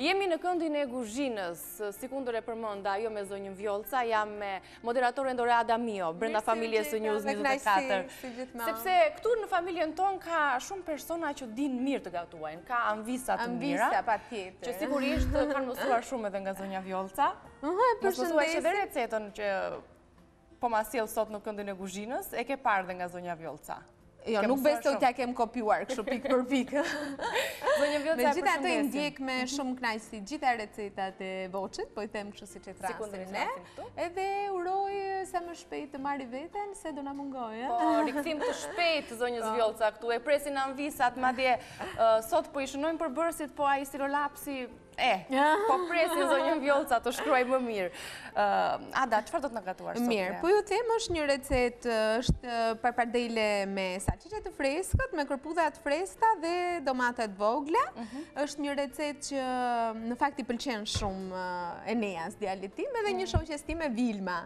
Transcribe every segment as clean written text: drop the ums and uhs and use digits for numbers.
Jemi në këndin e kuzhinës, si kundër e përmenda, jo me zonjën Vjolca, jam me moderatoren Dorada Mio, brenda familjes së News 24. Sepse këtu në familjen tonë ka shumë persona që din mirë të gatuajnë, ka anvisa të mira, që sigurisht kanë mësuar shumë edhe nga zonja Vjolca. Mësuar që edhe recetën që po ma sjell sot në këndin e kuzhinës, e ke parë dhe nga zonja Vjolca. Jo, nuk besoj t'ja kem kopjuar, kështu pikë për pikë. Me gjitha të ndjek me shumë knajsi gjitha recetat e Voçit, po i them kështu si që trasin ne, edhe uroj sa më shpejt të marri veten, se do na mungoj. Po, rikthim të shpejt, zonjës Vjolca këtu, e presin anvisat, madje sot po i shënojmë përbërësit, po ai stilolapsi, po presin zonjën Vjolca të shkruaj më mirë. Ada, çfarë do të na gatuar sot? Mirë, po ju them është një recetë, është parpardele me salcice të freskët, me kërpudha të freskëta dhe domate të vogla. Është një recetë që në fakt i pëlqen shumë Eneas, djalit tim, edhe një shoqes time Vilma.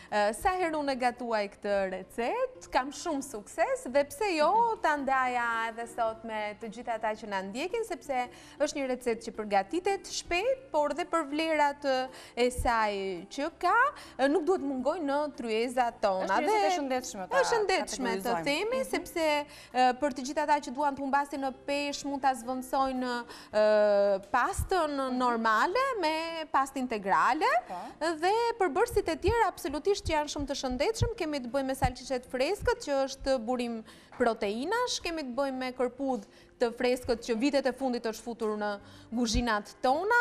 Sa herë unë gatuaj këtë recetë, kam shumë sukses dhe pse jo ta ndaja edhe sot me të gjitha ata që na ndjekin, sepse është një recetë që përgatitet shpejt, por dhe për vlerat e saj që ka, nuk duhet mungoj në tryezat tona. Është recetë shëndetshme. Është shëndetshme të themi, sepse për të gjitha ata që duan të humbasin në peshë, mund ta zvendësojnë pastën normale me pastë integrale dhe përbërësit e tjerë absolutisht që janë shumë të shëndetshëm, kemi të bëjmë me salcice të freskët, që është burim proteinash, kemi të bëjmë me kërpudhë të freskët që vitet e fundit është futur në kuzhinat tona,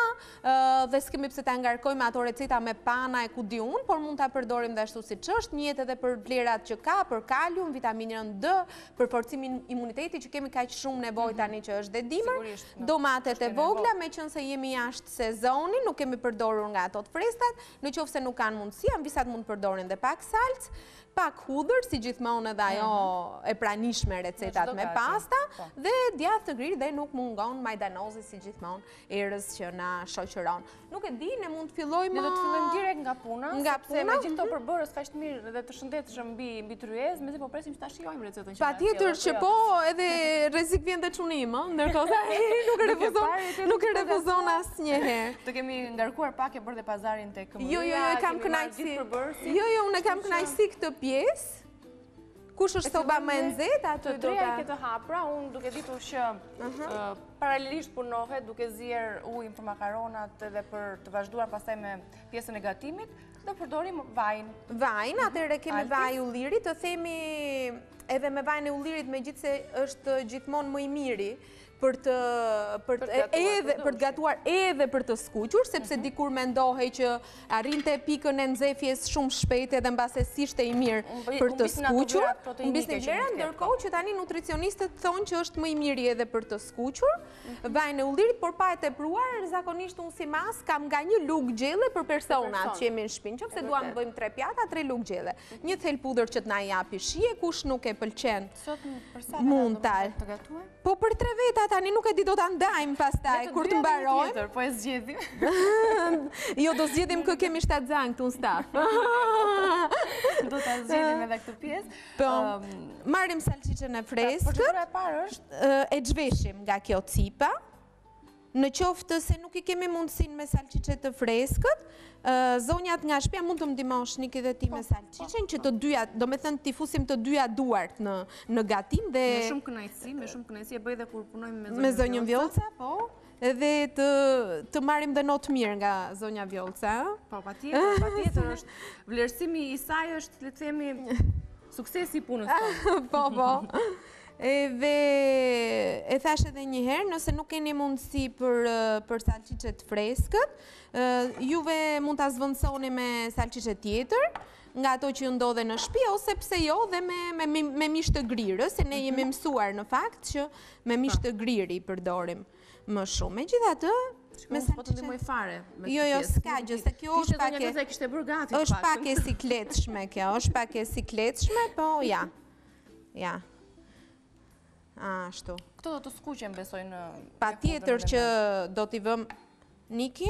dhe s'kemi pse ta ngarkojmë ato receta me pana e ku di unë, por mund ta përdorim dhe ashtu siç është, njëjtë edhe për vlerat që ka, për kalium, vitaminën D, për forcimin imunitetit që kemi kaq shumë nevojë tani që është dhe dimër, domatet e vogla, meqense jemi jashtë sezoni, nuk kemi përdorur nga ato të freskët, nëse nuk kanë mundësi, anvisat mund të përdorin dhe pak salcë, pak hudhër, si gjithmonë edhe ajo e pranishme recetat me pasta, dhe djathë të grirë dhe nuk mungon majdanozi si gjithmonë erës që na shoqëron. Nuk e di, ne mund të fillojmë... Ne do të fillojmë direkt nga puna, sepse me gjithë të përbërës kaq të mirë dhe të shëndetshëm mbi tryezë, mezi po presim që ta shijojmë recetën që patjetër që po, edhe rrezik vjen dhe çunim, ndërkohë nuk e refuzon asnjëherë. Të kemi ngarkuar pak e bërë dhe pazarin tek këmbëja. Jo, kam kënaqësi. Jo, unë kam kënaqësi këtë pjesë. Kush është soba më e nxehtë atë do ta këtë hapra, unë duke ditur që paralelisht punohet duke zier ujin për makaronat edhe për të vazhduar pastaj me pjesën e gatimit, do përdorim vajin. Vajin, atëherë kemi vaj ulliri, të themi edhe me vajin e ullirit, megjithse është gjithmonë më i miri për të gatuar edhe për të skuqur, sepse dikur mendohej që arrinte pikën e nxehjes shumë shpejt edhe mbase ishte i mirë për të skuqur. Mbisni vlera, ndërkohë që tani nutricionistët thonë që është më i miri edhe për të skuqur. Vajin e ullirit, por pa e tepruar, zakonisht unë si mas kam nga një lugë gjelle për personat që jemi në shtëpi, nëse duam të bëjmë 3 pjata, 3 lugë gjelle. Një thel pudër që të na japi shije, kush nuk e pëlqen. Mund ta gatuaj? Po për 3 veta tani nuk e di do ta ndajmë pastaj kur të mbarojmë. Po e zgjedhim. Jo, do zgjedhim kë kemi 7 zang këtu në staf. Do ta zgjedhim edhe këtë pjesë. Po, marrim salcicën e freskët. Procedura e parë është e zhveshim nga kjo cipa. Në qoftë se nuk i kemi mundësinë me salcice të freskët, zonjat nga shtëpia mund të më ndihmosh Niki dhe ti me salcicën, që të dyja, do me thënë t'i fusim të dyja duart në gatim dhe me shumë kënaqësi e bëj dhe kur punojmë me zonjën Vjolca, po. Edhe të marrim dhe notë mirë nga zonja Vjolca. Po, patjetër është vlerësimi i saj është, le të themi, suksesi i punës tonë. Po. Edhe e thash edhe një herë, nëse nuk keni mundësi për salcice të freskët, juve mund ta zvendësoni me salcice tjetër, nga ato që ju ndodhe në shtëpi, ose pse jo dhe me mish të grirë, se ne jemi mësuar në fakt që me mish të griri i përdorim më shumë. Megjithatë, po të ndihmoj fare. Jo, s'ka gjë, se kjo është pak është pak e sikletshme kjo, është pak e sikletshme, po ja. Ashtu. Këto do të skuqen, besoj, në... Patjetër që do t'i vëm Niki,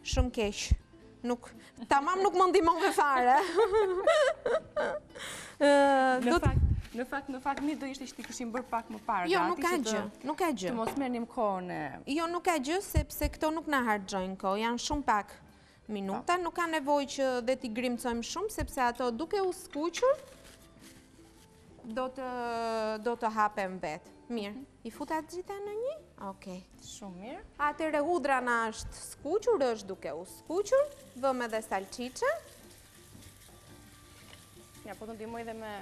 shumë keq. Tamam nuk më ndihmon me fare. Në fakt, Në fakt, një do ishte që ti këshim bërë pak më parë. Jo, nuk ka gjë, nuk ka gjë. Të mos merrnim kohën e... Jo, nuk ka gjë, sepse këto nuk na harxojnë kohë, janë shumë pak minuta, nuk ka nevojë që dhe t'i grimcojmë shumë, sepse ato duke u skuqur, do të hapen vetë. Mirë, i futa të gjitha në një? Okej. Shumë mirë. Atëre hudra na është skuqur, është duke u skuqur, vëmë edhe salqiqe. Ja, po të ndihmoj dhe me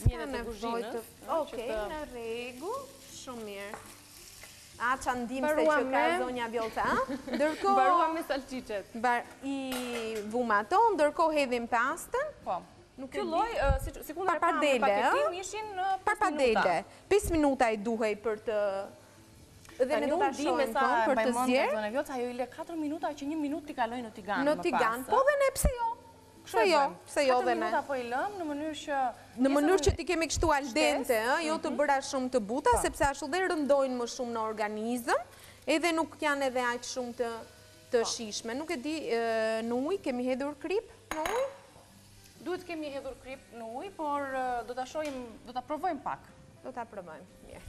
mjetet e kuzhinës. Okej, në rregull, shumë mirë. A që ndimse që ka zonja Vjolca, ndërkohë... Baruam me salqiqet. I vum ato, ndërkohë hedhim pastën. Po. Ky lloj, sikur në paketim ishin 5 minuta. 5 minuta i duhej për të... Dhe ne do ta shohim për të zgjerë. Zonë Vjolca, ajo i le 4 minuta që 1 minutë t'i kaloj në tigan. Në tigan, po dhe ne pse jo? Pse jo dhe ne? 4 minuta po i lëm në mënyrë që... Në mënyrë që ti kemi kështu al dente, jo të bëra shumë të buta, sepse ashtu dhe rëndojnë më shumë në organizëm, edhe nuk janë edhe aq shumë të shishme. Nuk e di, në ujë kemi hedhur krip në ujë? Duhet kemi hedhur krip në ujë, por do ta provojmë pak. Do ta provojmë, mirë.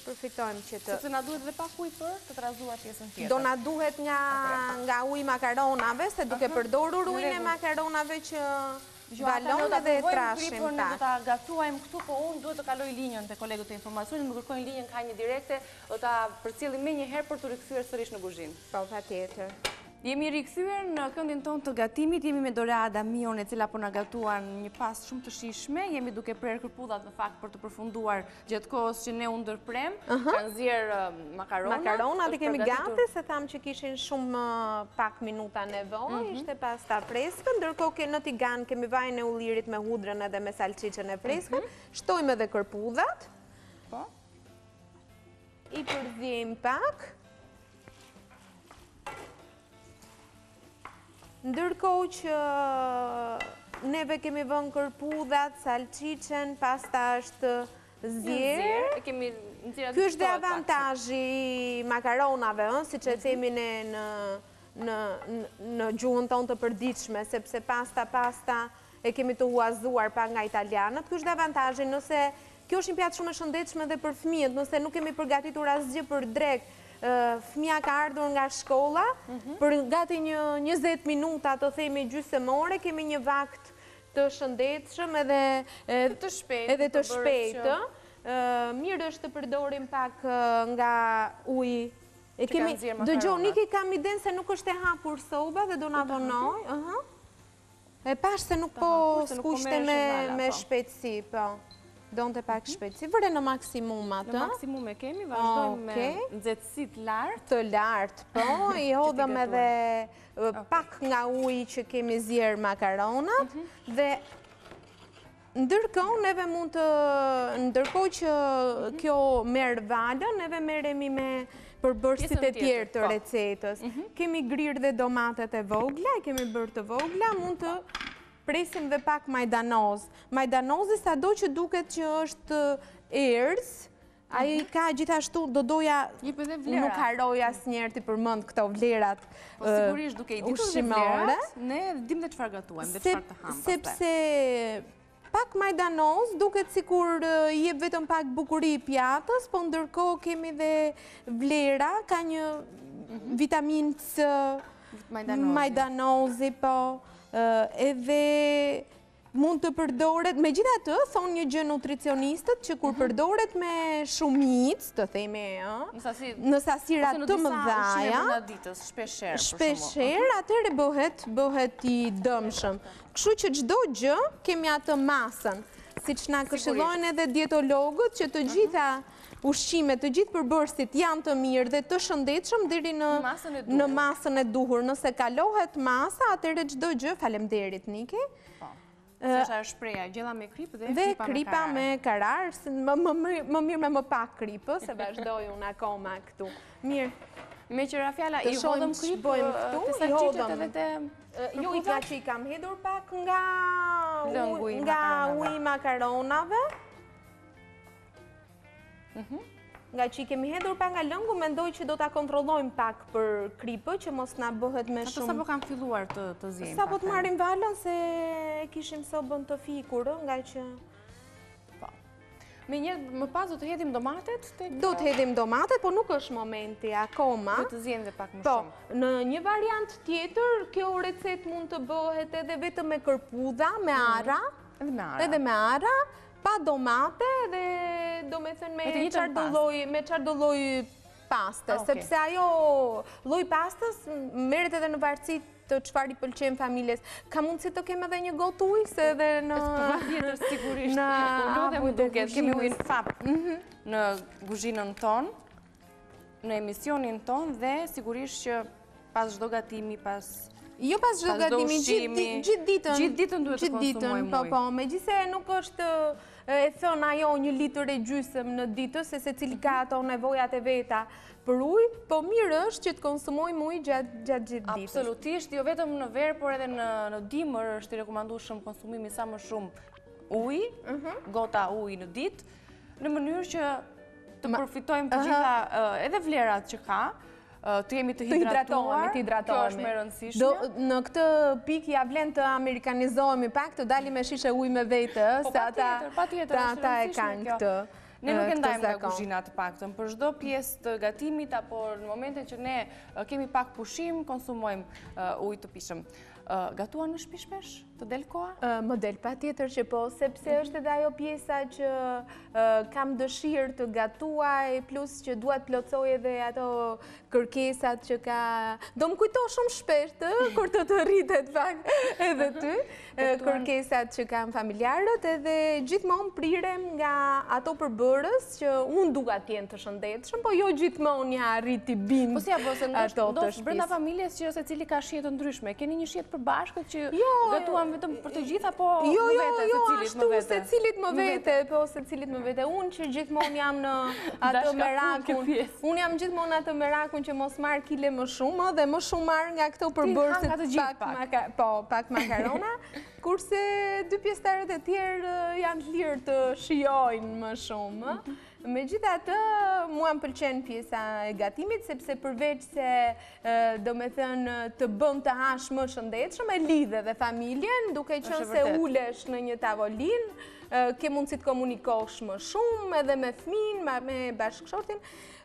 Përfitojmë që të... Sepse na duhet dhe pak ujë për të trazuar pjesën tjetër. Do na duhet nga ujë makaronave, se duke përdorur ujën e makaronave që valon dhe trashim pak. Ne do ta gatuajmë këtu, po unë duhet të kaloj linjën te kolegët e informacionit, më kërkojnë linjën ka një direkte, do ta përcjellim më një herë për të rikthyer sërish në kuzhinë. Po, patjetër. Jemi rikthyer në këndin tonë të gatimit, jemi me Dora Adamion, e cila po na gatuan një pastë shumë të shijshme. Jemi duke prerë kërpudhat në fakt për të përfunduar gjatë kohës që ne u ndërprem. Kanë zier makaronat i kemi gati, se tham që kishin shumë pak minuta nevojë, ishte pasta freskë, ndërkohë në tigan kemi vajin e ullirit me hudrën edhe me salqiqen e freskën, shtojmë edhe kërpudhat. Po. I përdhjem pak. Ndërkohë që neve kemi vënë kërpudhat, salqiqen, pasta është zjerë. Ky është dhe avantazhi i makaronave, si që themi ne në gjuhën tonë të përditshme, sepse pasta e kemi të huazuar pa nga italianët. Ky është dhe avantazhi, nëse kjo është një pjatë shumë e shëndetshme dhe për fëmijët, nëse nuk kemi përgatitur asgjë për drek, fëmija ka ardhur nga shkolla, për gati një 20 minuta të themi gjysmore, kemi një vakt të shëndetshëm edhe të shpejtë. Mirë është të përdorim pak nga uji. Dëgjo, Niki kam iden se nuk është e hapur soba dhe do na vonoj. E pash se nuk po skuqte me shpejtësi, po. Donë të pak shpejtësi, vërre në maksimum atë. Në maksimum e kemi, vazhdojmë me nxehtësit lartë. Të lartë, po, i hodhëm edhe pak nga uji që kemi zjerë makaronat, dhe ndërkohë që kjo merë valën, neve meremi me përbërësit e tjerë të recetës. Kemi grirë dhe domatet e vogla, kemi bërë të vogla, mund të presim dhe pak majdanoz. Majdanozi sa do që duket që është erës, a i ka gjithashtu do doja, nuk haroj asë njerë të përmënd këto vlerat ushqimore. Po sigurisht duke i ditur dhe vlerat, ne dim dhe qëfar gatuajmë, dhe qëfar të hamë. Sepse pak majdanoz duket si kur jep vetëm pak bukuri i pjatës, po ndërkohë kemi dhe vlera, ka një vitamin C, majdanozi, po, edhe mund të përdoret, me gjitha të, thonë një gjë nutricionistët, që kur përdoret me shumic, të theme, në sasira të mëdhaja, shpesher, atëre bëhet i dëmshëm. Kështu që çdo gjë kemi atë masën, si që na këshillojnë edhe dietologët, që të gjitha ushqime, të gjithë përbërësit janë të mirë dhe të shëndetshëm deri në masën e duhur. Nëse kalohet masa, atëre çdo gjë, faleminderit Niki. Se është shpreja, gjella me krip dhe kripa me karar. Më mirë me më pak kripë, se vazhdoj unë akoma këtu. Mirë. Me qëra fjalla, i hodhëm krip të salqiqet edhe të... Jo, i ka që i kam hedhur pak nga uji makaronave. Nga që i kemi hedhur pa nga lëngu, mendoj që do ta kontrollojmë pak për kripë, që mos na bëhet me shumë... Ato sa po kam filluar të zjejmë? Sa po të marim valën, se kishim sobën të fikur, nga që... Me njerë më pas do të hedhim domatet? Do të hedhim domatet, po nuk është momenti akoma. Do të zjen dhe pak më shumë. Po, në një variant tjetër, kjo recet mund të bëhet edhe vetëm me kërpudha, me ara. Edhe me ara, pa domate dhe do me thënë me qardo lloj paste. Sepse ajo lloj pastës merret edhe në varësi të çfarë i pëlqen familjes. Ka mundësi të kemë edhe një gotë ujë se edhe në tjetër sigurisht. Në duket kemi ujin fap në kuzhinën tonë, në emisionin tonë dhe sigurisht që pas çdo gatimi, jo pas çdo gatimi, gjithë ditën. Gjithë ditën duhet të konsumojmë ujë. Po, megjithëse nuk është e thënë ajo 1,5 litër në ditë, se secili ka ato nevojat e veta për ujë, po mirë është që të konsumojmë ujë gjatë gjithë ditës. Absolutisht, jo vetëm në verë, por edhe në dimër është i rekomandueshëm konsumimi sa më shumë ujë, gota ujë në ditë, në mënyrë që të përfitojmë të gjitha edhe vlerat që ka, të jemi të hidratuar, kjo është më rëndësishme. Në këtë pikë ja vlen të amerikanizohemi pak, të dalim me shishe ujë me vete, se ata e kanë këtë. Ne nuk e ndajmë nga kuzhina të paktën, për çdo pjesë të gatimit, apo në momentin që ne kemi pak pushim, konsumojmë ujë të pishëm. Gatuar në shtëpi shpesh? Të del koha? Më del patjetër që po, sepse është edhe ajo pjesa që kam dëshirë të gatuaj, plus që dua të plotësoj edhe ato kërkesat që ka... Do më kujto shumë shpesh kur të rritet pak edhe ty, kërkesat që kam familjarët, edhe gjithmonë prirem nga ato përbërës që unë dua të jenë të shëndetshëm, po jo gjithmonë ja arrit të bind ato të shtëpisë. Brenda familjes që secili ka shije të ndryshme, keni një shije të përbashkët që gatuam vetëm për të gjitha, po secilit më vete, po secilit më vete. Unë që gjithmonë jam në atë merakun, unë jam gjithmonë atë merakun që mos marr kile më shumë dhe më shumë marr nga këto përbërësit pak makarona, kurse dy pjesëtarët e tjerë janë të lirë të shijojnë më shumë. Megjithatë, mua më pëlqen pjesa e gatimit, sepse përveç se do me thënë të bën të hash më shëndetshëm, e lidhe dhe familjen, duke qenë se ulesh në një tavolinë, ke mundësi të komunikosh më shumë edhe me fëmin, me bashkëshortin.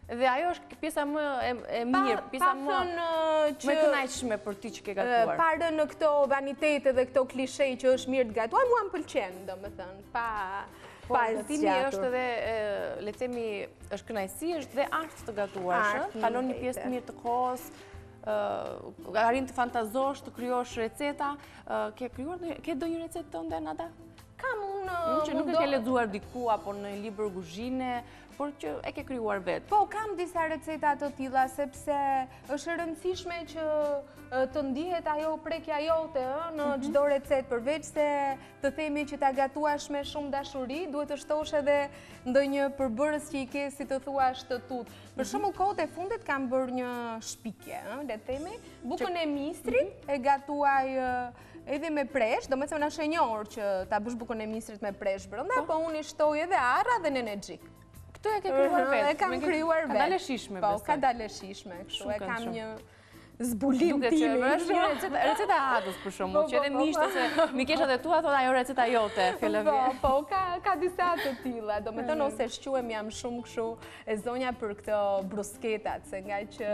Dhe ajo është pjesa më e mirë, pjesa më e kënaqshme për ti që ke gatuar. Parë në këto vanitete dhe këto klishej që është mirë të gatuar, mua më pëlqen, do me thënë, Gatimi është edhe, le të themi, është kënaqësi, është dhe art të gatuar, kalon një pjesë të mirë të kohës, arrin të fantazosh, të krijosh receta. Ke ndonjë recetë tënde, Nada? Kam unë... Që nuk e ke lexuar diku apo në një libër kuzhine, por që e ke krijuar vetë. Po, kam disa receta të tilla, sepse është e rëndësishme që të ndihet ajo prekja jote në çdo recetë, përveç se të themi që ta gatuash me shumë dashuri, duhet të shtosh edhe ndonjë përbërës që i ke, si të thuash, të tut. Për shembull, kohët e fundit kam bërë një shpikje, le të themi, bukën e mistrit e gatuaj edhe me presh, do me thënë është e njohur që ta bësh bukën e mistrit me presh brenda, po unë i shtoj edhe arra dhe nenexhik. Këto e ke krijuar vetë? E kam krijuar vetë. Ka dalë shishme, besoj. Po, ka dalë shishme, kështu e kam një zbulim timi. Duke që është një receta Adës, për shumë, që edhe mishtë se mikeshat e tua, thonë ajo receta jote, fjellëvje. Po, ka disa të tilla, do me thënë ose shquem jam shumë kështu e zonja për këto brusketat, se nga që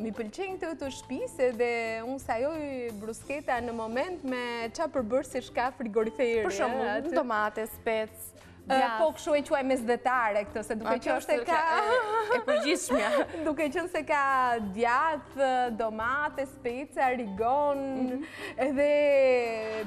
mi pëlqen këtë të shtëpisë dhe unë sajoj brusketa në moment me qa përbërësish ka frigoriferi. Për shumë, tomate, spec, po kështu e quaj mesdhetare këtë, se duke qenë se ka... E përgjithshmja. Duke qenë se ka djathë, domate, speca, rigon, edhe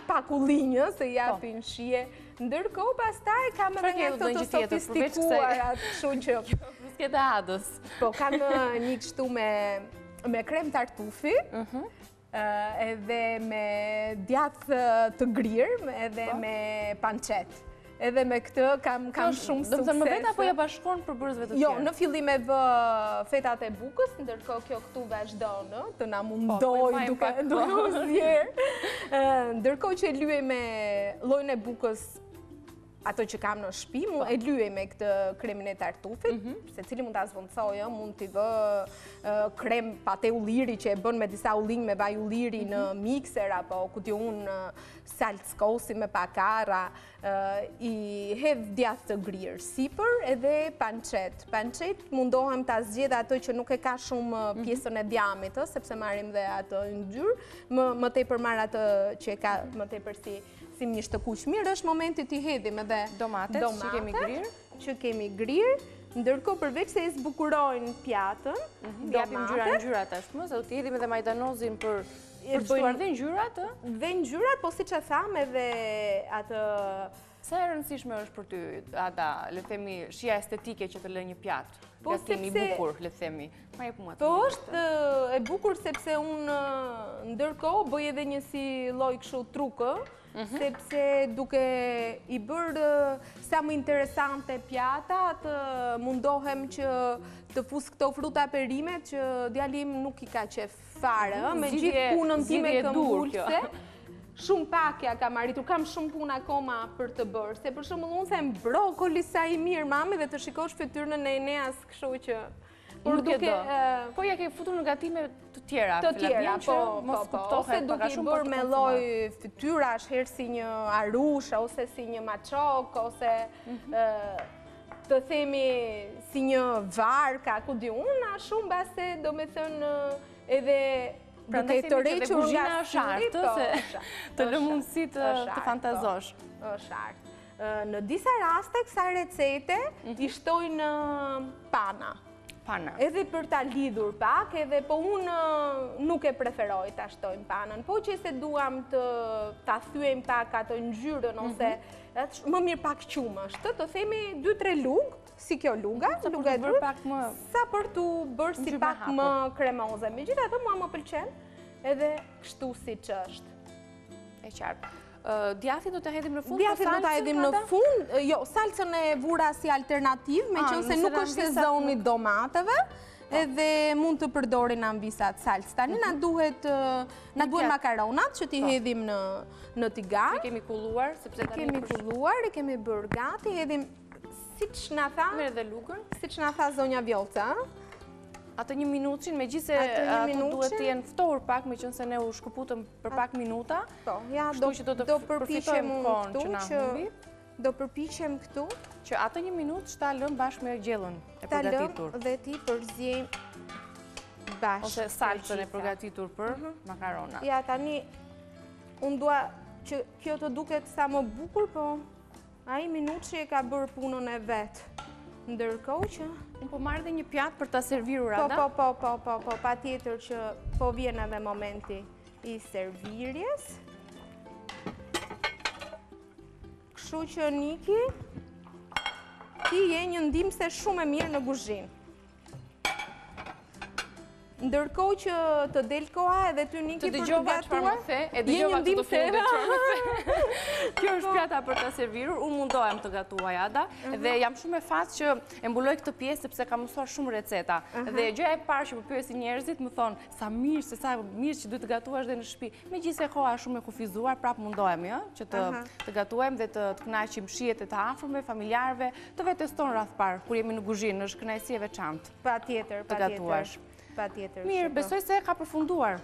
pakullinjë, se japin shije. Ndërkohë pastaj kam edhe nga këto të sofistikuara, kështu që... Brusketa Adës. Po, kam një kështu me krem tartufi, edhe me djathë të grirë, edhe me pancet. Edhe me këtë kam shumë sukses. Do të thënë më vetë apo ja bashkon përbërësve të tjerë? Jo, në fillim e vë fetat e bukës, ndërkohë kjo këtu vazhdonë, të na mundoj duke u zjerë. Ndërkohë që e lyej me llojin e bukës ato që kam në shtëpi, e lyej me këtë kremin e tartufit, se cili mund ta zvendçojë, mund t'i vë krem pate ulliri që e bën me disa ullinj me vaj ulliri në mikser, apo ku di unë salckosi me pakara, i hedh djathë të grirë sipër, edhe pancet. Pancet mundohem ta zgjedh ato që nuk e ka shumë pjesën e djamit, sepse marrim dhe ato ngjyrë, më tepër marr atë që e ka më tepër si mish të kuq. Mirë, është momenti t'i hedhim edhe domatet që kemi grirë, ndërkohë përveç se e zbukurojnë pjatën, japim ngjyra tashmë, se do t'i hedhim edhe majdanozin për shtuar dhe ngjyrat, dhe ngjyrat, po siç e tham edhe atë. Sa e rëndësishme është për ty, Ada, le të themi, shija estetike që të lë një pjatë? Gatimi bukur, le të themi. Po është e bukur sepse unë ndërkohë bëj edhe një si lloj kështu trukë, sepse duke i bërë sa më interesante pjatat, mundohem që të fus këto fruta perimet që djalim nuk i ka qef fare, me gjithë punën time këmbulse. Shumë pak ja kam arritur, kam shumë punë akoma për të bërë, se për shembull unë them brokoli sa i mirë mami dhe të shikosh fytyrën e Eneas, kështu që nuk e do. Po ja ke futur në gatime të tjera. Të tjera, po, ose duke i bërë me lloj fytyrash, herë si një arush, ose si një maçok, ose të themi si një varka, ku di unë, a shumë base, do me thënë edhe duke të requr nga shartë, të lë mundësi të fantazosh. Është artë. Në disa raste, kësa recete i shtojnë pana. Edhe për ta lidhur pak, edhe po unë nuk e preferoj ta shtojnë panën, po që se duam ta thyejmë pak ato ngjyrën, ose më mirë pak qumësht, të themi 2-3 lugë, si kjo luga, sa për t'u bërë si pak më kremoze. Megjithatë, mua më pëlqen edhe kështu si që është. E qartë. Djathit do të hedhim në fund? Djathit do të hedhim në fund. Jo, salcën e vura si alternativ, me që se nuk është sezoni domateve, edhe mund të përdorin ambisat salcë. Tani na duhet makaronat që t'i hedhim në tigar. I kemi kulluar, i kemi bërë gati, hedhim siç na tha, merr edhe lugën, siç na tha zonja Vjollca. Atë 1 minutë, me gjithse ato duhet të jenë ftohur pak, me qënë se ne u shkëputëm për pak minuta. Kështu që do të përfitojmë kohën që na humbi. Do përpiqem këtu. Që atë 1 minutë shta lëm bashkë me gjellën e përgatitur. Ta lëm dhe ti përzjejmë bashkë. Ose salcën e përgatitur për makarona. Ja, tani, unë dua që kjo të duket sa më bukur, po a i minutë që e ka bërë punën e vetë. Ndërkohë që... Unë po marrë dhe një pjatë për ta servirur, Ada? Po, pa tjetër që po vjen edhe momenti i servirjes. Kështu që Niki, ti je një ndihmëse shumë e mirë në kuzhinë. Ndërkohë që të del koha edhe ty Niki për të gatuar, je një ndihmëse. Kjo është pjata për ta servirur, unë mundohem të gatuaj, Ada, dhe jam shumë e fat që e mbuloj këtë pjesë sepse kam mësuar shumë receta. Dhe gjëja e parë që më pyesin njerëzit më thonë sa mirë që duhet të gatuash dhe në shtëpi. Megjithëse koha është shumë e kufizuar, prapë mundohemi që të gatuajmë dhe të kënaqim shijet e të afërmve, familjarëve, të veteston rreth parë kur jemi në kuzhinë, është kënaqësi e veçantë. Patjetër, të gatuash. Mirë, besoj se ka përfunduar.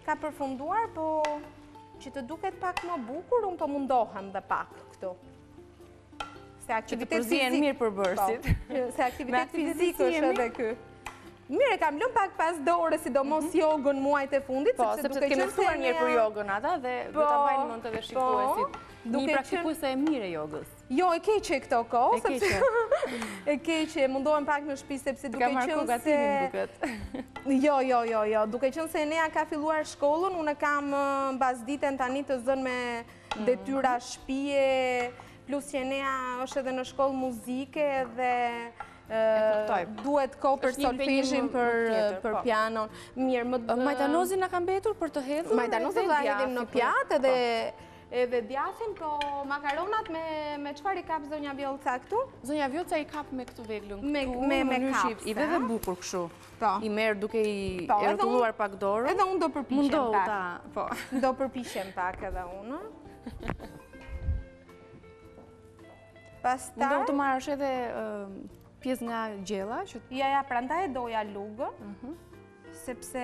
Ka përfunduar, po që të duket pak më bukur, unë po mundohem dhe pak këtu. Që të përzihen mirë për bërësit. Se aktivitet fizik është edhe kë. Mirë, kam lëm pak pas dore, sidomos jogën muajt e fundit. Po, sepse të kemi mësuar mirë për jogën, Ada, dhe do ta bajnë mend edhe shikuesit. Një praktikuese e mirë e jogës. Jo, e keqe këto kohë, e keqe, mundohem pak në shtëpi, sepse duke qenë se... Jo, duke qenë se Enea ka filluar shkollën, unë kam mbas ditën tani të zënë me detyra shtëpie, plus që Enea është edhe në shkollë muzike dhe duhet kohë për solfezhin, për pianon. Majdanozin na ka mbetur për të hedhur? Majdanozin do ta hedhim në pjatë edhe djathin, po makaronat me çfarë i kap zonja Vjollca këtu? Zonja Vjollca i kap me këtu veglën. Me kapse. I dhe bukur kështu. I merë duke i rrotulluar pak dorën. Edhe unë do përpiqem pak. Do përpiqem pak edhe unë. Pastaj... Më do të marrësh edhe pjesë nga gjella? Ja, prandaj e doja lugën, sepse...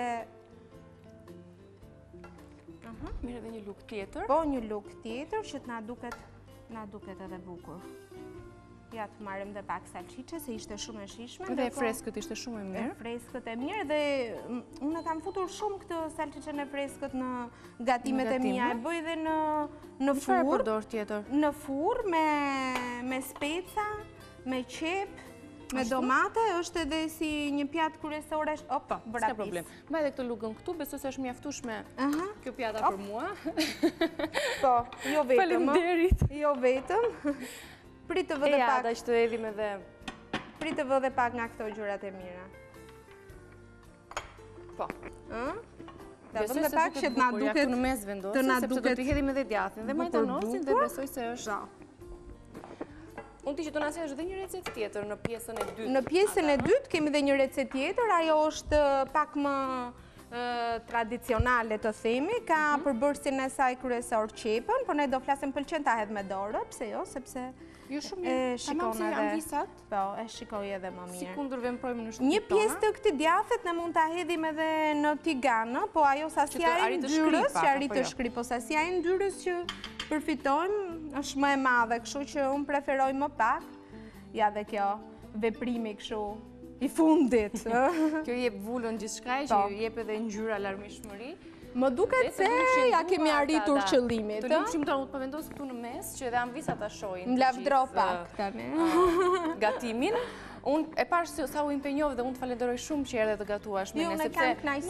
Mirë edhe një lugë tjetër? Po, një lugë tjetër që na duket edhe bukur. Ja, të marrim dhe pak salqiqe, se ishte shumë e shishme. Dhe freskët ishte shumë e mirë. Freskët e mirë, dhe unë kam futur shumë këtë salqiqen e freskët në gatimet e mia. E bëj dhe në furr. Çfarë përdor tjetër? Në furr me speca, me qep, me domate, është edhe si një pjatë kryesore. Opa, s'ka problem. Mbaj edhe këtë lugën këtu, besoj se është mjaftueshme kjo pjata për mua. Po, jo vetëm. Faleminderit. Jo vetëm. Pritë vë dhe pak... da që të edhim edhe... Pritë vë dhe pak nga këto gjërat e mira. Po. Da vë dhe pak që të na duket... Jaktu në mes vendosë, sepse do t'i hedhim edhe djathin dhe majtanosin dhe besoj se është... Unë ti që të nasje është dhe një recet tjetër në pjesën e dytë. Në pjesën e dytë kemi dhe një recet tjetër, ajo është pak më tradicionale të themi, ka përbërësin e saj kryesor qepën, por ne do flasim pëlqen ta hedh me dorë, pse jo, sepse... Jo shumë mirë, tamam se janë visat. Po, e shikoj edhe më mirë. Si kundër vemprojmë në shtëpi tona. Një pjesë të këtij djathet ne mund ta hedhim edhe në tiganë, po ajo sasia e ndyrës, që arrit të shkri, po sasia e ndyrës që përfitojmë është më e madhe, kështu që unë preferoj më pak. Ja dhe kjo veprimi kështu i fundit. Kjo jep vullën gjithçka, që jep edhe ngjyra larmishmëri. Më duket se ja kemi arritur qëllimit. Të lëmshim të po vendos këtu në mes, që edhe amvisa ta shohin. Më lavdro pak tani. Gatimin. Unë e parë se sa u impenjove dhe unë të falenderoj shumë që erdhe të gatuash me ne, sepse... Jo, në kam knajsi,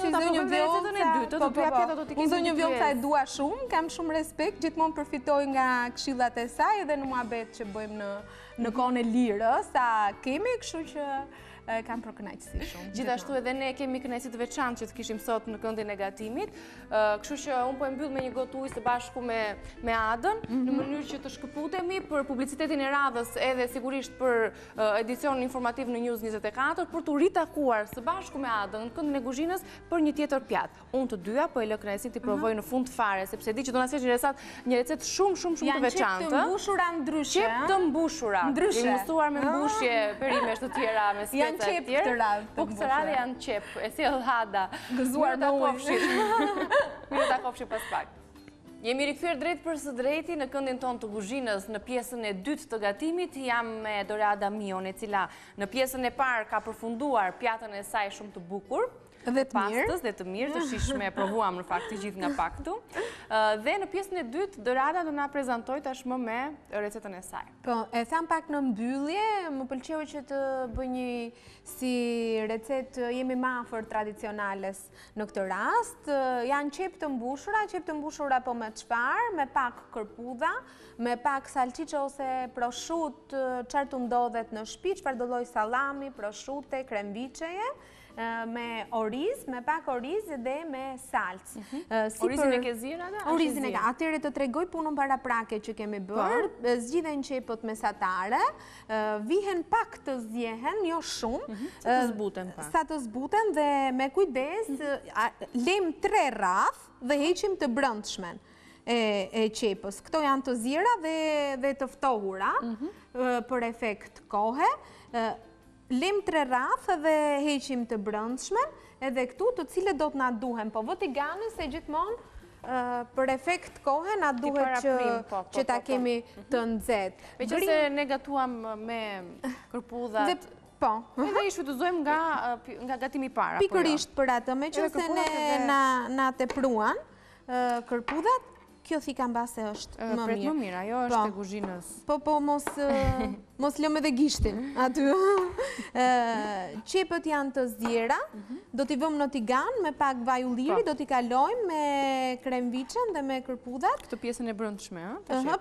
Zonjë Vjollca e dua shumë, kam shumë respekt, gjithmonë përfitoj nga këshillat e saj edhe në muhabet që bëjmë në kohën e lirës, sa kemi, kështu që kam për kënaqësi shumë. Gjithashtu edhe ne kemi kënaqësi të veçantë që të kishim sot në këndin e gatimit, kështu që unë po e mbyll me një gotë ujë së bashku me Adën, në mënyrë që të shkëputemi për publicitetin e radhës, edhe sigurisht për edicionin informativ në News 24, për të ritakuar së bashku me Adën në këndin e kuzhinës për një tjetër pjatë. Unë të dyja po e lë kënaqësinë të provoj në fund fare, sepse di që do na sjellë një recetë shumë të veçantë. Janë qep të mbushura ndryshe. Qep të mbushura. Jemi mësuar me mbushje perimesh të tjera me janë qep të radhë. Po këtë radhë janë qep, e sjell Hada. Gëzuar me ujë. Mirë ta kofshim pas pak. Jemi rikthyer drejt për së drejti në këndin tonë të kuzhinës në pjesën e dytë të gatimit. Jam me Dorada Mion, e cila në pjesën e parë ka përfunduar pjatën e saj shumë të bukur. Dhe të mirë. Pastës dhe të mirë, të shishme, provuam në fakt të gjithë nga paktu. Dhe në pjesën e dytë, Dorada do na prezantoj tashmë me recetën e saj. Po, e tham pak në mbyllje, më pëlqeu që të bëj një si recetë jemi më afër tradicionales në këtë rast. Janë qep të mbushura po me çfarë, me pak kërpudha, me pak salqiqe ose prosciutto, çfarë të ndodhet në shtëpi, çfarë do lloj sallami, prosciutto, krembiçeje. Me oriz, me pak oriz dhe me salcë. Orizin e ke zirë, Ada? Orizin e ka. Atyre të tregoj punën paraprake që kemi bërë, zgjidhen qepët mesatare, vihen pak të zjehen, jo shumë. Sa të zbuten pak. Sa të zbuten dhe me kujdes, lem 3 rrath dhe heqim të brëndshmen e qepës. Këto janë të zira dhe të ftohura për efekt kohe. Lem 3 rrath dhe heqim të brëndshmen, edhe këtu të cilët do të na duhen, po vë tigani se gjithmonë për efekt kohe na duhet që ta kemi të nxehtë. Meqense ne gatuam me kërpudhat. Po. Edhe i shfrytëzojmë nga gatimi i parë. Pikërisht për atë, meqense ne na tepruan kërpudhat. Kjo thika mbase është më mirë. Pret më mirë, ajo është e kuzhinës. Po, mos lëmë edhe gishtin aty. Qepët janë të zjera, do t'i vëmë në tigan me pak vaj ulliri, do t'i kalojmë me kremviçen dhe me kërpudhat. Këtë pjesën e brëndshme,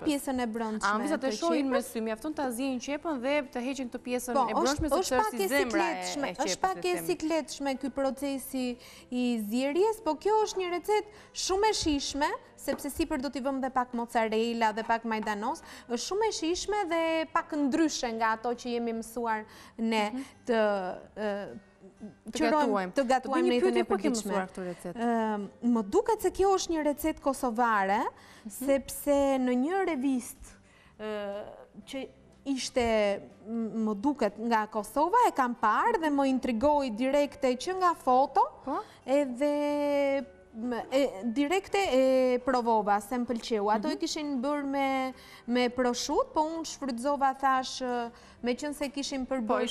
pjesën e brëndshme. Ambisa të shohin me sy, mjafton të azjejnë qepën dhe të heqin këtë pjesën e brëndshme, se që është si zemra e qepës. është pak e sikletshme ky procesi i zjerjes, po kjo është një recet shumë e shishme, sepse sipër do t'i vëmë dhe pak mozzarella dhe pak majdanos, është shumë e shishme dhe pak ndryshe nga ato që jemi mësuar ne të gatuajmë në jetën e përgjithshme. Më duket se kjo është një recet kosovare, sepse në një revist që ishte më duket nga Kosova, e kam parë dhe më intrigoi direkte që nga foto, edhe direkte e provova, se më pëlqeu. Ato e kishin bërë me proshut, po unë shfrytëzova, thash, me qënë se kishin përbërë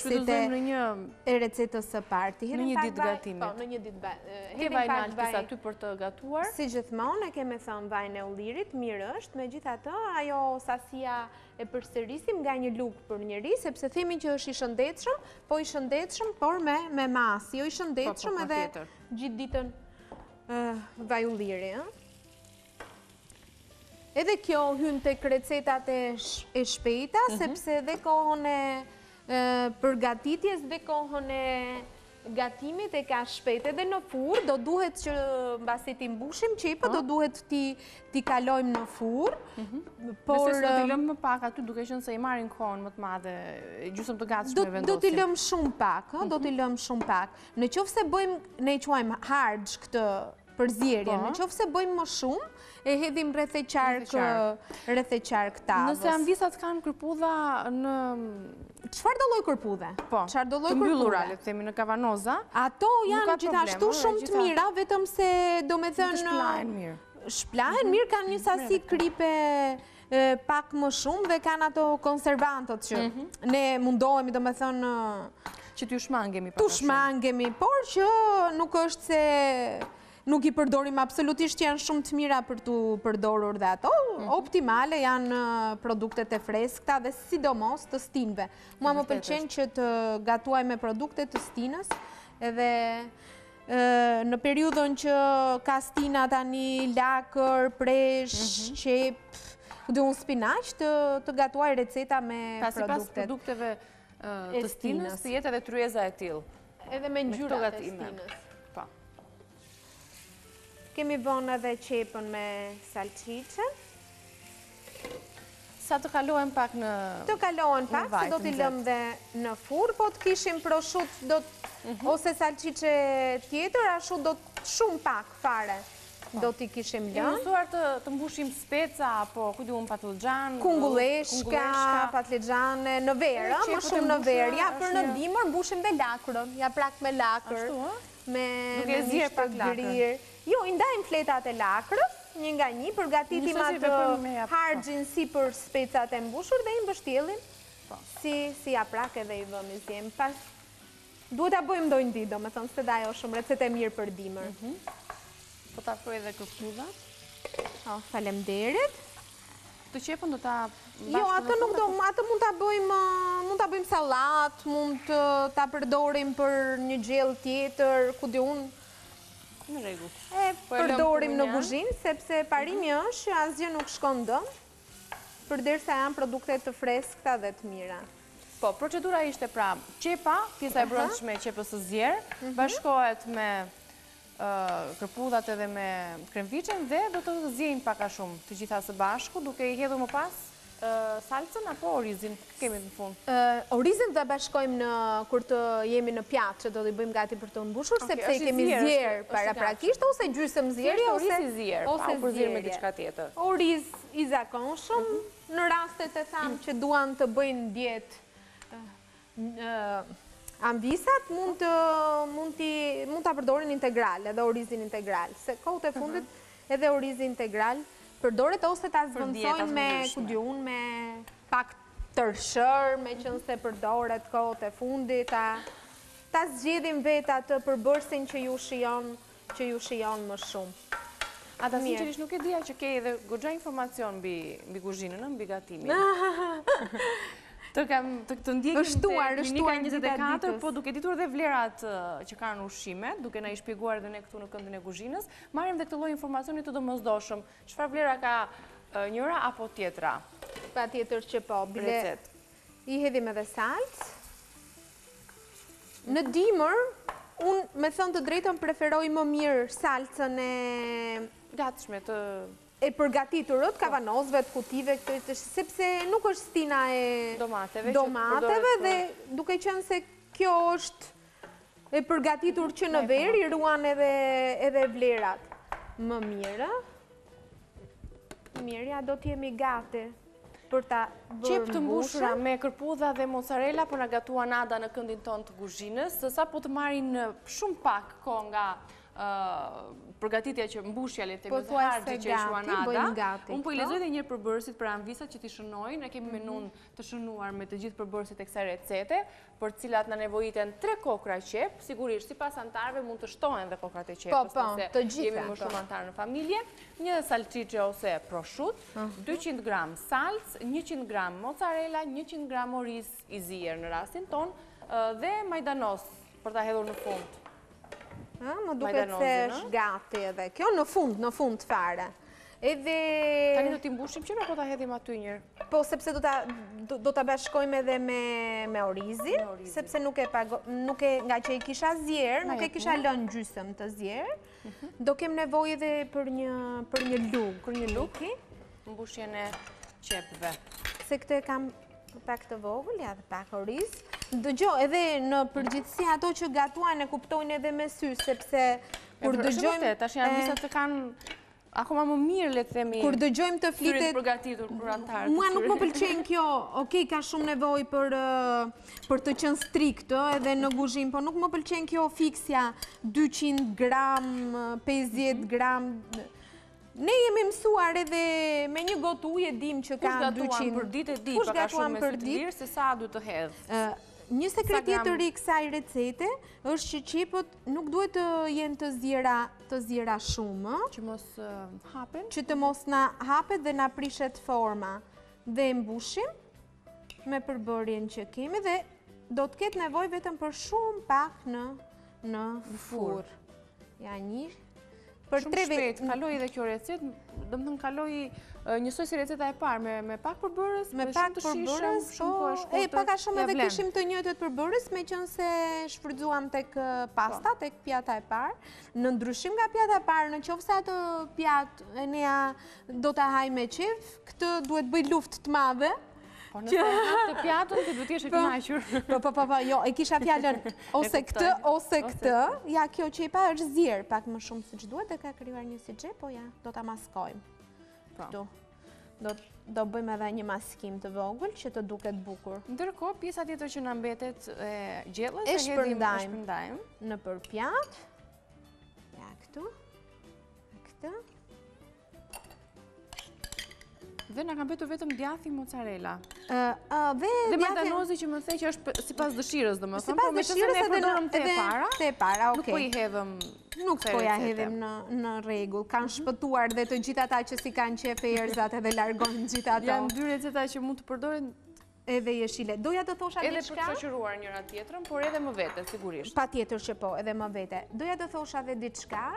e recetës së parti. Në një ditë gatimit. Po, në një ditë. Ke vajnë altis aty për të gatuar? Si gjithmonë, e keme thënë vajnë e ullirit, mirë është, me gjitha të, ajo sasia e përsërisim nga një lukë për njëri, sepse themi që është i shëndetshëm, po i shëndetshëm, por me masë, jo i shëndetshëm edhe gjithë ditën vaj ulliri. Edhe kjo hynë të recetat e shpejta, sepse dhe kohën e përgatitjes dhe kohën e gatimit e ka shpejt. Edhe në furr, do duhet që mbasi ti mbushim qepë, do duhet ti kalojmë në furr. Nëse do t'i lëmë më pak aty, duke qenë se i marrin kohën më të madhe, gjysmë të gatshme vendosim. Do t'i lëmë shumë pak, do t'i lëmë shumë pak. Në qoftë se bëjmë, ne i quajmë harxh këtë përzierje, në qoftë se bëjmë më shumë, e hedhim rreth e qark tavës. Nëse ambisat kanë kërpudha në... Çfarë do lloj kërpudhe? Po, të mbyllura, le të themi në kavanoza. Ato janë gjithashtu shumë të mira, vetëm se do me thënë... Shplahen mirë. Shplahen mirë, kanë një sasi kripe pak më shumë dhe kanë ato konservantët që ne mundohemi, do me thënë... Që t'ju shmangemi pak shumë. T'u shmangemi, por që nuk është se... Nuk i përdorim absolutisht, janë shumë të mira për t'u përdorur dhe ato. Optimale janë produktet e freskta dhe sidomos të stinëve. Mua më pëlqen që të gatuaj me produktet të stinës, edhe në periudhën që ka stina tani lakër, presh, qep, dhe unë spinaq, të gatuaj receta me produktet. Pas produkteve të stinës, të jetë edhe tryeza e tillë. Edhe me ngjyrat e stinës. Kemi vënë edhe qepën me salcice. Sa të kalohen pak në... Të kalohen pak, se do t'i lëmë dhe në furr, po të kishim proshut ose salcice tjetër, ashtu do të shumë pak fare do t'i kishim lënë. Kemi mësuar të mbushim speca, apo kujdi unë patlıxhan, kungulleshka, patlıxhane, në verë, më shumë në verë. Ja, për në dimër mbushim dhe lakrën, ja prak me lakër. Me misht të grirë. Jo, i ndajmë fletat e lakrës, një nga një, përgatitim atë harxhin si për specat e mbushur dhe i mbështjellim si aprak edhe i vëmë i zjem. Duhet ta bëjmë ndonjë ditë, do me thonë se da jo shumë recetë e mirë për dimër. Po ta afroj edhe kërpudhat. Faleminderit. Të qepën do ta bashkë? Jo, atë nuk do, atë mund ta bëjmë sallat, mund ta përdorim për një gjellë tjetër, ku di unë. Në rregull. Përdorim në kuzhinë, sepse parimi është që asgjë nuk shkon dëm, përderisa janë produkte të freskëta dhe të mira. Po, procedura ishte pra qepa, pjesa e brendshme e qepës së zjerë, bashkohet me kërpudhat edhe me kremfiçen dhe do të zjejmë pak a shumë të gjitha së bashku, duke i hedhur më pas salcën apo orizin, kemi në fund? Orizin të bashkojmë kur të jemi në pjatë, që do të bëjmë gati për të mbushur, sepse i kemi zjerë paraprakisht, ose gjysmë zjerë, ose përzirë me diçka tjetër. Oriz i zakonshëm, në rastet e thamë që duan të bëjnë dietë ambisat, mund të përdorin integral, edhe orizin integral, se kohët e fundit edhe orizin integral përdoret ose ta zvëndsojnë me pak tërshër, me qënë se përdoret kohët e fundit, ta zgjedhim vetë atë përbërësin që ju shijon më shumë. Ata sinqerisht nuk e dija që ke edhe goxha informacion mbi kuzhinën, mbi gatimin. Të ndjekim të Klinika 24, po duke ditur dhe vlerat që kanë ushqime, duke na i shpjeguar dhe ne këtu në këndin e kuzhinës, marrim dhe këtë lloj informacioni të domosdoshëm. Çfarë vlera ka njëra apo tjetra? Pa tjetër që po, bile i hedhim edhe salcë. Në dimër, unë me thënë të drejtën preferoj më mirë salcën e gatshme e përgatiturët, kavanozve, të kutive, sepse nuk është stina e domateve dhe duke qenë se kjo është e përgatitur që në verë, i ruan edhe vlerat më mirë. Mirë, ja do t'jemi gati. për ta bërë qep të mbushura me kërpudha dhe mozzarella, po na gatuan Ada në këndin tonë të kuzhinës, sa po të marrin shumë pak kohë nga përgatitja që mbushja le të themi të harxhi që shuan Ada. Unë po I lexoj edhe një herë përbërësit për anvisat që t'i shënojnë. Ne kemi menun të shënuar me të gjithë përbërësit e kësaj recete, për cilat na nevojiten 3 kokra qep. Sigurisht, sipas antarëve mund të shtohen dhe kokrat e qepës, nëse jemi më shumë antarë në familje. Një salcice ose prosciutto, 200 gram salcë, 100 gram mozzarella, 100 gram oriz I zier në rastin ton, dhe majdanos për ta hedhur në fund. Më duket se është gati edhe. Kjo në fund fare. Tani do t'i mbushim që apo ta hedhim aty njërë? Po, sepse do t'a bashkojmë edhe me orizin, sepse nuk e nga që I kisha zjerë, nuk e kisha lënë gjysëm të zjerë, do kem nevojë edhe për një lugë. Për një lugë? Mbushjen e qepëve. Se këtë e kam pak të vogël, ja dhe pak oriz. Dëgjoj, edhe në përgjithësi ato që gatuan e kuptojnë edhe me sy, sepse kur dëgjojmë... Tash janë visat të kanë akoma më mirë, le të themi, kur dëgjojmë të flitet... syrit përgatitur për antarët. Mua nuk më pëlqen kjo, okej, ka shumë nevojë për të qenë strikt edhe në kuzhinë, po nuk më pëlqen kjo fiksja 200 gram, 50 gram... Ne jemi mësuar edhe me një gotë ujë e dim që ka 200... Kush gatuan për ditë e di, pa ka shumë me sy të lirë, se sa du të hedhë. Një sekret tjetër I kësaj recete është që qepët nuk duhet të jenë të zjera shumë. Që mos hapen? Që të mos na hapet dhe na prishet forma. Dhe mbushim me përbërjen që kemi dhe do të ketë nevojë vetëm për shumë pak në furr. Ja një... Shumë shpejt, kaloi edhe kjo recet, domethënë kaloi njësoj si receta e parë, me pak përbërës, me shumë të shishëm, shumë kohë shkurtër. Paka shumë edhe kishim të njëjtët përbërës, meqense shfrytzuam tek pasta, tek pjata e parë. Në ndryshim nga pjata e parë, nëse ato pjatë e nea do ta haj me qef, këtë duhet bëj luftë të madhe. Po nëse hap të pjatën, ti duhet t'jesh e kënaqur. Po, jo, e kisha fjalën ose këtë, ja kjo qepa është zjerë pak më shumë siç duhet, e ka krijuar një si xhep, po ja, do ta maskojmë. Këtu. Do bëjmë edhe një maskim të vogël që të duket bukur. Ndërkohë, pjesa tjetër që na mbetet e gjellës e shpërndajmë në përpjat. Ja këtu. Këtë. Dhe na ka mbetur vetëm djathi mozzarella. Dhe majdanozi që më the që është sipas dëshirës, domethënë, po meqense ne përdorëm te para. Nuk po I hedhëm. Nuk po ja hedhim në rregull. Kanë shpëtuar dhe të gjithë ata që si kanë qef e erzat edhe largojnë gjithë ato. Janë 2 receta që mund të përdoren edhe jeshile. Doja të thosha edhe për të shoqëruar njëra tjetrën, por edhe më vete, sigurisht. Patjetër që po, edhe më vete. Doja të thosha edhe diçka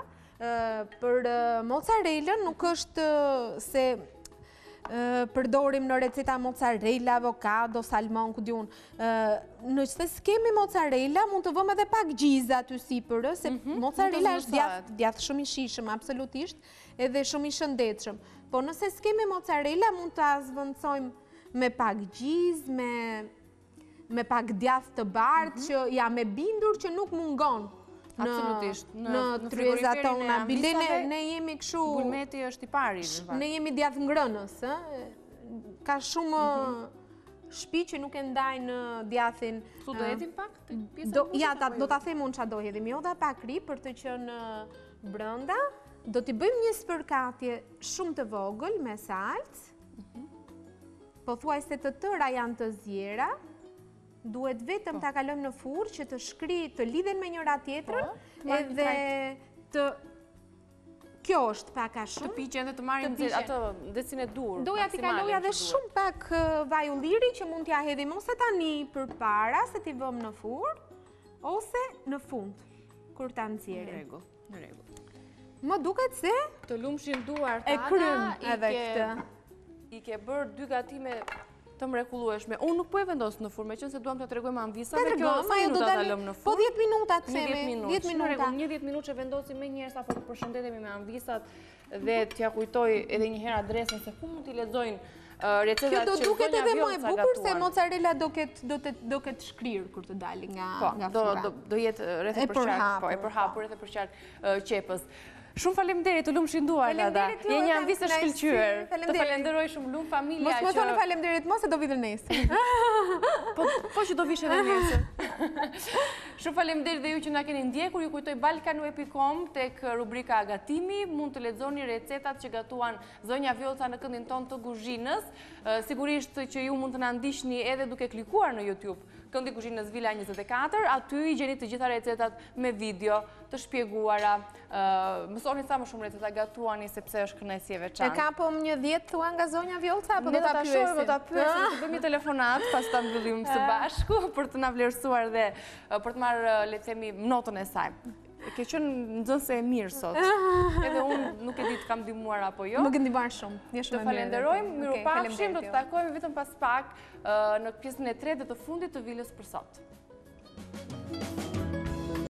për mozzarellën, nuk është se përdorim në receta mozzarella, avokado, salmon, ku diun. Nëse s'kemi mozzarella, mund të vëmë edhe pak gjizë aty sipër, se mozzarella është djath shumë I shishëm, absolutisht, edhe shumë I shëndetshëm. Po nëse s'kemi mozzarella, mund të zvendçojmë me pak gjizë, me pak djath të bardhë, që jam e bindur që nuk mungon. Në tryeza tona. Ne jemi kështu... Bulmeti është I pari. Ne jemi djath ngrënës. Ka shumë shtëpi që nuk e ndajnë djathin. Kështu do hedhim pak? Ja, do ta them unë çfarë do hedhim. Jo, dha pak ri për të qenë brenda. Do t'i bëjmë një spërkatje shumë të vogël me salcë. Pothuajse të tëra janë të zjera. Duhet vetëm ta kalojmë në furrë që të lidhen me njëra tjetrën, edhe të... Kjo është pak a shumë. Të piqen dhe të marrin atë decin e dur. Doja t'i kaloja dhe shumë pak vaj ulliri që mund t'ja hedhim ose tani përpara se t'i vëmë në furrë, ose në fund, kur ta nxjerrim. Në rregull. Më duket se... Të lumshin duart e krym edhe këtë. I ke bërë 2 gatime të mrekullueshme. Unë nuk po e vendos në furrë, meqense duam t'ja tregoj me anvisave, kjo sa minuta ta lëm në furrë. Po 10 minuta të themi, 10 minuta. Një 10 minuta që vendosim më njëherë sa po të përshëndetemi me anvisat dhe t'ja kujtoj edhe një herë adresën se ku mund t'i lexojnë recetat që Kjo do duket edhe më e bukur se mozzarella do ketë shkrirë kur të dali nga furra. Do jetë rreth e përqark, e përhapur rreth e përqark qepës. Shumë faleminderit, të lumë shinduar, Lada. Je një anvis të shkëlqyer. Të falenderoj shumë, lumë familja që... Mos më thonë faleminderit mos, se do vidër nesër. Po që do vishe dhe nesër. Shumë faleminderit dhe ju që na keni ndjekur, ju kujtoj balkanu.com tek rubrika Gatimi, mund të lexoni recetat që gatuan zonja Vjollca në këndin ton të kuzhinës. Sigurisht që ju mund të na ndiqni edhe duke klikuar në YouTube Këndi Kuzhinës Vila 24, aty i gjeni të gjitha recetat me video të shpjeguara. Mësoni sa më shumë receta, gatuani sepse është kënaqësi e veçantë. E kapëm një 10 thua nga zonja Vjollca apo do ta pyesim? Ne do ta pyesim, të bëjmë një telefonat pas ta mbyllim së bashku për të na vlerësuar dhe për të marrë, le të themi, notën e saj. Ke qenë nxënëse e mirë sot. Edhe unë nuk e di të kam ndihmuar apo jo. Më ke ndihmuar shumë. Të falenderojmë, mirupafshim, do të takojmë vetëm pas pak në pjesën e tretë dhe të fundit të Vilës për sot.